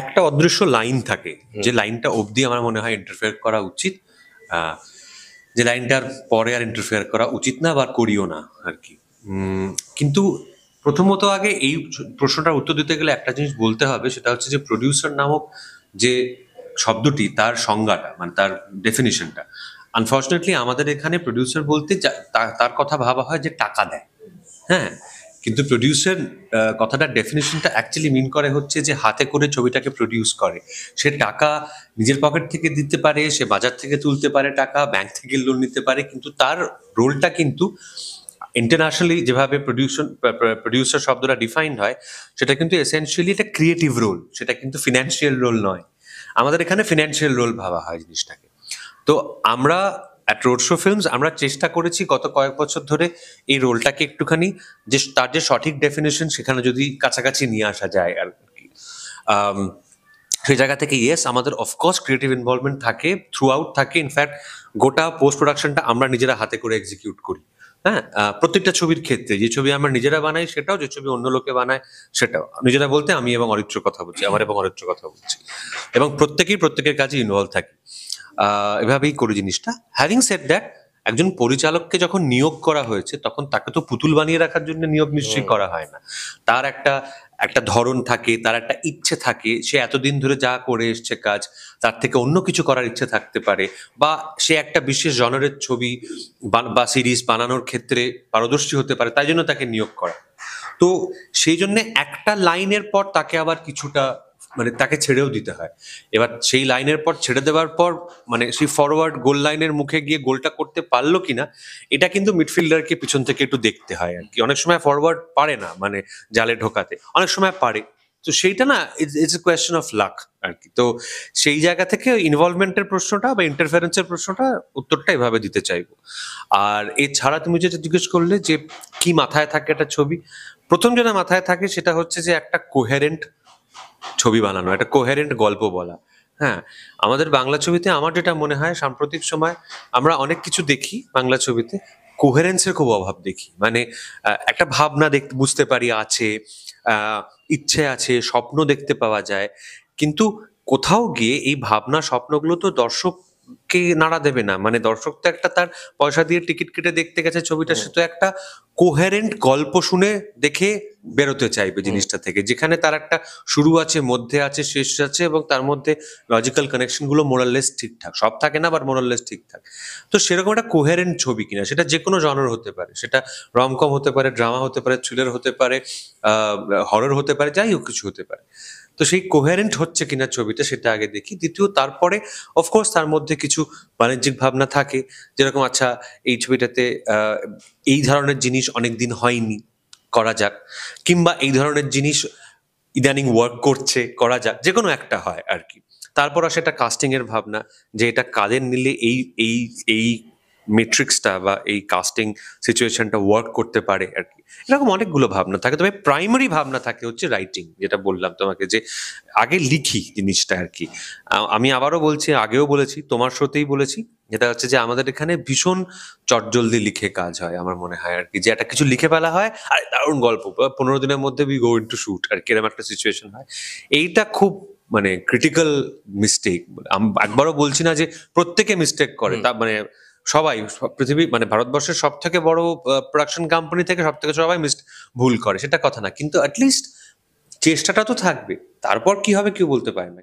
একটা অদৃশ্য লাইন থাকে, যে লাইনটা অবধি আমার মনে হয় ইন্টারফেয়ার করা উচিত, আহ, যে লাইনটার পরে আর ইন্টারফেয়ার করা উচিত না বা করিও না আর কি। কিন্তু প্রথমত আগে এই প্রশ্নটার উত্তর দিতে গেলে একটা জিনিস বলতে হবে, সেটা হচ্ছে যে প্রডিউসার নামক যে শব্দটি, তার সংজ্ঞাটা মানে তার ডেফিনিশনটা, আনফর্চুনেটলি আমাদের এখানে প্রডিউসার বলতে তার কথা ভাবা হয় যে টাকা দেয়। হ্যাঁ, কিন্তু প্রডিউসার কথাটার ডেফিনেশনটা অ্যাকচুয়ালি মিন করে হচ্ছে যে হাতে করে ছবিটাকে প্রডিউস করে। সে টাকা নিজের পকেট থেকে দিতে পারে, সে বাজার থেকে তুলতে পারে টাকা, ব্যাংক থেকে লোন নিতে পারে, কিন্তু তার রোলটা কিন্তু ইন্টারন্যাশনালি যেভাবে প্রডিউসার শব্দটা ডিফাইন্ড হয়, সেটা কিন্তু এসেনশিয়ালি একটা ক্রিয়েটিভ রোল, সেটা কিন্তু ফিনান্সিয়াল রোল নয়। আমাদের এখানে ফিনান্সিয়াল রোল ভাবা হয় জিনিসটাকে। তো আমরা অ্যাট রোড শো ফিল্মস আমরা চেষ্টা করেছি গত কয়েক বছর ধরে এই রোলটাকে একটুখানি, যে তার যে সঠিক ডেফিনেশন সেখানে যদি কাছাকাছি নিয়ে আসা যায় আর কি। সেই জায়গা থেকে ইয়েস, আমাদের অফকোর্স ক্রিয়েটিভ ইনভলভমেন্ট থাকে, থ্রু আউট থাকে। ইনফ্যাক্ট গোটা পোস্ট প্রোডাকশনটা আমরা নিজেরা হাতে করে এক্সিকিউট করি। হ্যাঁ, প্রত্যেকটা ছবির ক্ষেত্রে, যে ছবি আমরা নিজেরা বানাই সেটাও, যে ছবি অন্য লোকে বানায় সেটাও। নিজেরা বলতে আমি এবং অরিত্র কথা বলছি, আমার এবং অরিত্র কথা বলছি, এবং প্রত্যেকেই প্রত্যেকের কাজে ইনভলভ থাকি। এভাবেই করি জিনিসটা। হ্যাভিং সেড দ্যাট, একজন পরিচালককে যখন নিয়োগ করা হয়েছে তখন তাকে তো পুতুল বানিয়ে রাখার জন্য নিয়োগ নিশ্চয়ই করা হয় না। তার একটা একটা ধরন থাকে, তার একটা ইচ্ছে থাকে, সে এতদিন ধরে যা করে এসছে কাজ, তার থেকে অন্য কিছু করার ইচ্ছে থাকতে পারে, বা সে একটা বিশেষ জনরের ছবি বা সিরিজ বানানোর ক্ষেত্রে পারদর্শী হতে পারে, তাই জন্য তাকে নিয়োগ করা। তো সেই জন্য একটা লাইনের পর তাকে আবার কিছুটা মানে তাকে ছেড়েও দিতে হয়। এবার সেই লাইনের পর ছেড়ে দেওয়ার পর মানে সেই ফরওয়ার্ড গোল লাইনের মুখে গিয়ে গোলটা করতে পারলো কিনা, এটা কিন্তু মিডফিল্ডারকে পিছন থেকে একটু দেখতে হয় আর কি। অনেক সময় ফরওয়ার্ড পারে না মানে জালে ঢোকাতে, অনেক সময় পারে। তো সেইটা না, it's a question of luck আর কি। তো সেই জায়গা থেকে ইনভলভমেন্টের প্রশ্নটা বা ইন্টারফারেন্সের প্রশ্নটা উত্তরটা এভাবে দিতে চাইবো। আর এছাড়া তুমি যেটা জিজ্ঞেস করলে যে কি মাথায় থাকে একটা ছবি, প্রথম যেটা মাথায় থাকে সেটা হচ্ছে যে একটা কোহেরেন্ট ছবি বানানো, একটা কোহেরেন্ট গল্প বলা। হ্যাঁ, আমাদের বাংলা ছবিতে আমার যেটা মনে হয় সাম্প্রতিক সময় আমরা অনেক কিছু দেখি বাংলা ছবিতে, কোহেরেন্সের খুব অভাব দেখি। মানে একটা ভাবনা দেখতে বুঝতে পারি আছে, ইচ্ছে আছে, স্বপ্ন দেখতে পাওয়া যায়, কিন্তু কোথাও গিয়ে এই ভাবনা স্বপ্নগুলো তো দর্শককে নাড়া দেবে না। মানে দর্শক তো একটা তার পয়সা দিয়ে টিকিট কেটে দেখতে গেছে ছবিটা, সে তো একটা কোহেরেন্ট গল্প শুনে দেখে বেরোতে চাইবে জিনিসটা থেকে, যেখানে তার একটা শুরু আছে, মধ্যে আছে, শেষ আছে, এবং তার মধ্যে লজিক্যাল কানেকশন গুলো মোরাললেস ঠিকঠাক, সব থাকে না, বাট মোরাললেস ঠিকঠাক। তো সেরকম একটা কোহেরেন্ট ছবি কিনা, সেটা যে কোনো জনর হতে পারে, সেটা রমকম হতে পারে, ড্রামা হতে পারে, থ্রিলার হতে পারে, হরর হতে পারে, যাই হোক কিছু হতে পারে। তো সেই কোহেরেন্ট হচ্ছে কিনা ছবিটা, সেটা আগে দেখি। দ্বিতীয়, তারপরে অফকোর্স তার মধ্যে কিছু বাণিজ্যিক ভাবনা থাকে, যেরকম আচ্ছা এই ছবিটাতে এই ধরনের জিনিস অনেকদিন হয়নি, করা যাক, কিংবা এই ধরনের জিনিস ইদানিং ওয়ার্ক করছে, করা যাক, যে কোনো একটা হয় আর কি। তারপর আসে একটা কাস্টিং এর ভাবনা, যে এটা কাদের নিলে এই এই এই মেট্রিক্সটা বা এই কাস্টিং সিচুয়েশনটা ওয়ার্ক করতে পারে আর কি। এরকম অনেকগুলো ভাবনা থাকে, তবে প্রাইমারি ভাবনা থাকে হচ্ছে রাইটিং, যেটা বললাম তোমাকে, যে আগে লিখি জিনিসটা আর কি। আমি আবারও বলছি, আগেও বলেছি, তোমার শোতেই বলেছি, যেটা হচ্ছে যে আমাদের এখানে ভীষণ চটজলদি লিখে কাজ হয় আমার মনে হয় আর কি। যে একটা কিছু লিখে ফেলা হয়, আর দারুণ গল্প, 15 দিনের মধ্যে উই গো ইনটু শুট আর কিরম একটা সিচুয়েশন হয়। এইটা খুব মানে ক্রিটিক্যাল মিস্টেক। একবারও বলছি না যে প্রত্যেকে মিস্টেক করে, তা মানে সবাই, পৃথিবী মানে ভারতবর্ষের সব থেকে বড় প্রোডাকশন কোম্পানি থেকে সব থেকে সবাই ভুল করে, সেটা কথা না, কিন্তু অ্যাটলিস্ট চেষ্টাটা তো থাকবে। তারপর কি হবে কেউ বলতে পারে না।